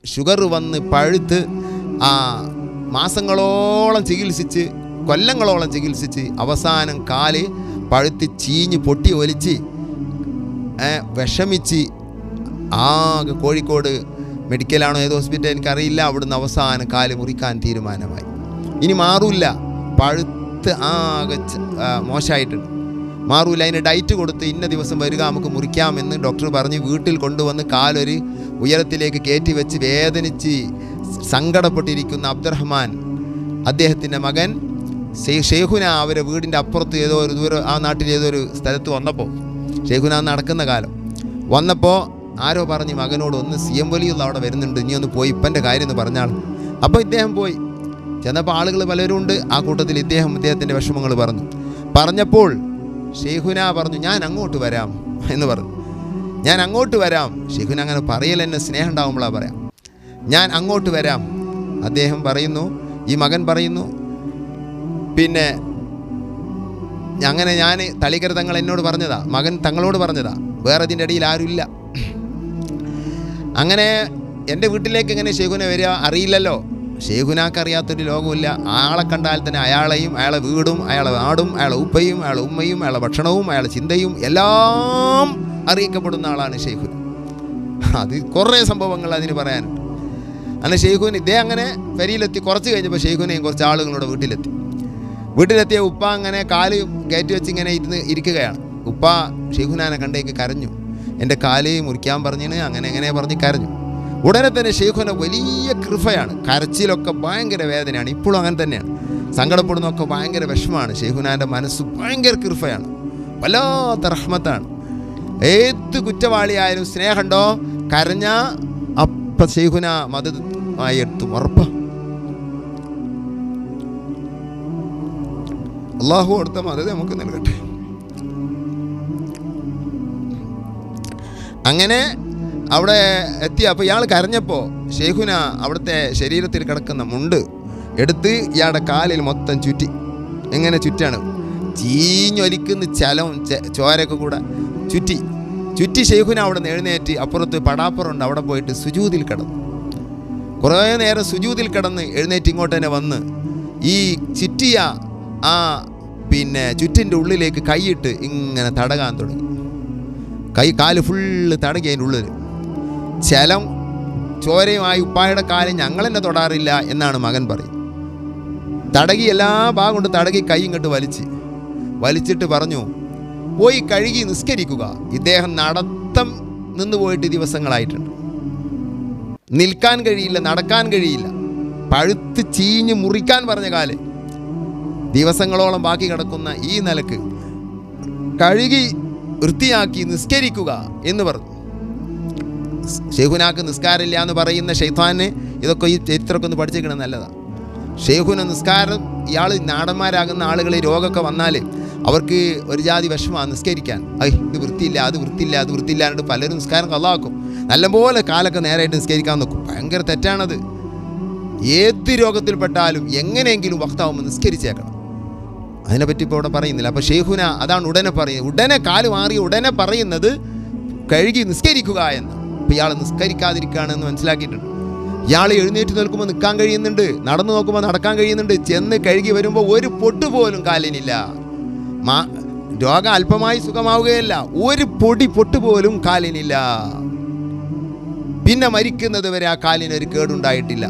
Sugar വന്ന് പഴുത്ത് മാസങ്ങളോളം ചികിത്സിച്ച് കൊല്ലങ്ങളോളം ചികിത്സിച്ച് അവസാനം കാല് പഴുത്ത് ചീഞ്ഞ് പൊട്ടി ഒലിച്ച് വിഷമിച്ച് ആകെ കോഴിക്കോട് മെഡിക്കലാണോ ഏത് ഹോസ്പിറ്റൽ എനിക്കറിയില്ല, അവിടുന്ന് അവസാനം കാല് മുറിക്കാൻ തീരുമാനമായി. ഇനി മാറൂല്ല, പഴുത്ത് ആകെ മോശമായിട്ടുണ്ട്, മാറൂല. അതിന് ഡയറ്റ് കൊടുത്ത് ഇന്ന ദിവസം വരിക നമുക്ക് മുറിക്കാമെന്ന് ഡോക്ടർ പറഞ്ഞ് വീട്ടിൽ കൊണ്ടുവന്ന് കാലൊരു ഉയരത്തിലേക്ക് കയറ്റി വെച്ച് വേദനിച്ച് സങ്കടപ്പെട്ടിരിക്കുന്ന അബ്ദുറഹ്മാൻ, അദ്ദേഹത്തിൻ്റെ മകൻ ഷെയ്ഖുന അവരെ വീടിൻ്റെ അപ്പുറത്ത് ഏതോ ഒരു ദൂരം ആ നാട്ടിൽ ഏതോ ഒരു സ്ഥലത്ത് വന്നപ്പോൾ, ഷെയ്ഖുന നടക്കുന്ന കാലം വന്നപ്പോൾ ആരോ പറഞ്ഞ് മകനോട് ഒന്ന് CM വലിയുള്ള അവിടെ വരുന്നുണ്ട്, ഇനി ഒന്ന് പോയി ഇപ്പൻ്റെ കാര്യം എന്ന് പറഞ്ഞാൽ. അപ്പോൾ ഇദ്ദേഹം പോയി. ചെന്നപ്പോൾ ആളുകൾ പലരും ഉണ്ട്, ആ കൂട്ടത്തിൽ ഇദ്ദേഹത്തിൻ്റെ വിഷമങ്ങൾ പറഞ്ഞപ്പോൾ ഷെയ്ഖുന പറഞ്ഞു ഞാൻ അങ്ങോട്ട് വരാം എന്ന് പറഞ്ഞു. ഞാൻ അങ്ങോട്ട് വരാം. ഷെയ്ഖുന അങ്ങനെ പറയലെന്നെ സ്നേഹം ഉണ്ടാകുമ്പോഴാണ് പറയാം, ഞാൻ അങ്ങോട്ട് വരാം. അദ്ദേഹം പറയുന്നു, ഈ മകൻ പറയുന്നു, പിന്നെ അങ്ങനെ ഞാൻ തളിക്കര തങ്ങൾ എന്നോട് പറഞ്ഞതാ, മകൻ തങ്ങളോട് പറഞ്ഞതാ, വേറെ ഇതിൻ്റെ ഇടയിൽ ആരുമില്ല. അങ്ങനെ എൻ്റെ വീട്ടിലേക്ക് എങ്ങനെ ഷെയ്ഖുന വരിക അറിയില്ലല്ലോ, ഷെയ്ഖുനാക്ക് അറിയാത്തൊരു ലോകമില്ല. ആളെ കണ്ടാൽ തന്നെ അയാളെയും അയാളെ വീടും അയാളെ നാടും അയാളെ ഉപ്പയും അയാളെ ഉമ്മയും അയാളെ ഭക്ഷണവും അയാളെ ചിന്തയും എല്ലാം അറിയിക്കപ്പെടുന്ന ആളാണ് ഷെയ്ഖുന. അത് കുറേ സംഭവങ്ങൾ അതിന് പറയാനുണ്ട്. അങ്ങനെ ഷെയ്ഖുൻ ഇദ്ദേഹം അങ്ങനെ പെരിയിലെത്തി. കുറച്ച് കഴിഞ്ഞപ്പോൾ ഷെയ്ഖുനയും കുറച്ച് ആളുകളുടെ വീട്ടിലെത്തിയ ഉപ്പ അങ്ങനെ കാല് കയറ്റി വെച്ച് ഇങ്ങനെ ഇരിക്കുകയാണ്. ഉപ്പ ഷെയ്ഖുനാനെ കണ്ടേക്ക് കരഞ്ഞു, എൻ്റെ കാല് മുറിക്കാൻ പറഞ്ഞിന് അങ്ങനെ പറഞ്ഞ് കരഞ്ഞു. ഉടനെ തന്നെ ഷെയ്ഖുന വലിയ കൃപയാണ്, കരച്ചിലൊക്കെ ഭയങ്കര വേദനയാണ്, ഇപ്പോഴും അങ്ങനെ തന്നെയാണ്. സങ്കടപ്പെടുന്നതൊക്കെ ഭയങ്കര വിഷമമാണ്. ഷെയ്ഖുനാൻ്റെ മനസ്സ് ഭയങ്കര കൃപയാണ്, വല്ലാത്ത റഹ്മത്താണ്. ഏത് കുറ്റവാളിയായാലും സ്നേഹമുണ്ടോ, കരഞ്ഞ അപ്പം ഷെയ്ഖുന മദദ് ആയി എത്തും, ഉറപ്പ്. അള്ളാഹു കൊടുത്ത മദദ് നമുക്ക് നൽകട്ടെ. അങ്ങനെ അവിടെ എത്തി. അപ്പോൾ ഇയാൾ കരഞ്ഞപ്പോൾ ഷെയ്ഖുന അവിടുത്തെ ശരീരത്തിൽ കിടക്കുന്ന മുണ്ട് എടുത്ത് ഇയാളുടെ കാലിൽ മൊത്തം ചുറ്റി. എങ്ങനെ ചുറ്റാണ്, ചീഞ്ഞൊലിക്കുന്ന ചലവും ചോരയൊക്കെ കൂടെ ചുറ്റി ഷെയ്ഖുന അവിടെ നിന്ന് എഴുന്നേറ്റ് അപ്പുറത്ത് പടാപ്പുറമുണ്ട്, അവിടെ പോയിട്ട് സുജൂദിൽ കിടന്നു. കുറേ നേരം സുജൂദിൽ കിടന്ന് എഴുന്നേറ്റ് ഇങ്ങോട്ട് തന്നെ വന്ന് ഈ ചുറ്റിയ ചുറ്റിൻ്റെ ഉള്ളിലേക്ക് കൈയിട്ട് ഇങ്ങനെ തടകാൻ തുടങ്ങി. കാല് ഫുള്ള് തടകി അതിൻ്റെ ഉള്ളിൽ. ചലം ചോരയുമായി ഉപ്പായുടെ കാലം ഞങ്ങൾ തന്നെ തൊടാറില്ല എന്നാണ് മകൻ പറയും. തടകി എല്ലാ ഭാഗം കൊണ്ട് തടകി കൈ ഇങ്ങോട്ട് വലിച്ചിട്ട് പറഞ്ഞു, പോയി കഴുകി നിസ്കരിക്കുക. ഇദ്ദേഹം നടത്തം നിന്ന് പോയിട്ട് ദിവസങ്ങളായിട്ടുണ്ട്, നിൽക്കാൻ കഴിയില്ല, നടക്കാൻ കഴിയില്ല, പഴുത്ത് ചീഞ്ഞ് മുറിക്കാൻ പറഞ്ഞ കാല് ദിവസങ്ങളോളം ബാക്കി കിടക്കുന്ന ഈ നിലക്ക് കഴുകി വൃത്തിയാക്കി നിസ്കരിക്കുക എന്ന് പറഞ്ഞു. ഷെയ്ഖുനാക്ക് നിസ്കാരമില്ല എന്ന് പറയുന്ന ഷെയ്ത്താന് ഇതൊക്കെ ഈ ചരിത്രമൊക്കെ ഒന്ന് പഠിച്ചേക്കണം, നല്ലതാണ്. ഷെയ്ഖുന നിസ്കാരം, ഇയാൾ നാടന്മാരാകുന്ന ആളുകൾ രോഗമൊക്കെ വന്നാൽ അവർക്ക് ഒരു ജാതി വിഷമമാണ് നിസ്കരിക്കാൻ. ഇത് വൃത്തിയില്ല, അത് വൃത്തിയില്ല എന്നിട്ട് പലരും നിസ്കാരം കള്ളാക്കും. നല്ലപോലെ കാലൊക്കെ നേരായിട്ട് നിസ്കരിക്കാൻ നോക്കും. ഭയങ്കര തെറ്റാണത്. ഏത് രോഗത്തിൽപ്പെട്ടാലും എങ്ങനെയെങ്കിലും വക്താവുമ്പോൾ നിസ്കരിച്ചേക്കണം. അതിനെപ്പറ്റി ഇപ്പോൾ ഇവിടെ പറയുന്നില്ല. അപ്പോൾ ഷെയ്ഖുന അതാണ് ഉടനെ കാല് മാറി ഉടനെ പറയുന്നത് കഴുകി നിസ്കരിക്കുക എന്ന്. അപ്പോൾ ഇയാൾ നിസ്കരിക്കാതിരിക്കുകയാണെന്ന് മനസ്സിലാക്കിയിട്ടുണ്ട്. ഇയാൾ എഴുന്നേറ്റ് നിൽക്കുമ്പോൾ നിൽക്കാൻ കഴിയുന്നുണ്ട്, നടന്നു നോക്കുമ്പോൾ നടക്കാൻ കഴിയുന്നുണ്ട്, ചെന്ന് കഴുകി വരുമ്പോൾ ഒരു പൊട്ട് പോലും കാലിനില്ല. രോഗം അല്പമായി സുഖമാവുകയല്ല, ഒരു പൊട്ട് പോലും കാലിനില്ല. പിന്നെ മരിക്കുന്നത് വരെ ആ കാലിനൊരു കേടുണ്ടായിട്ടില്ല.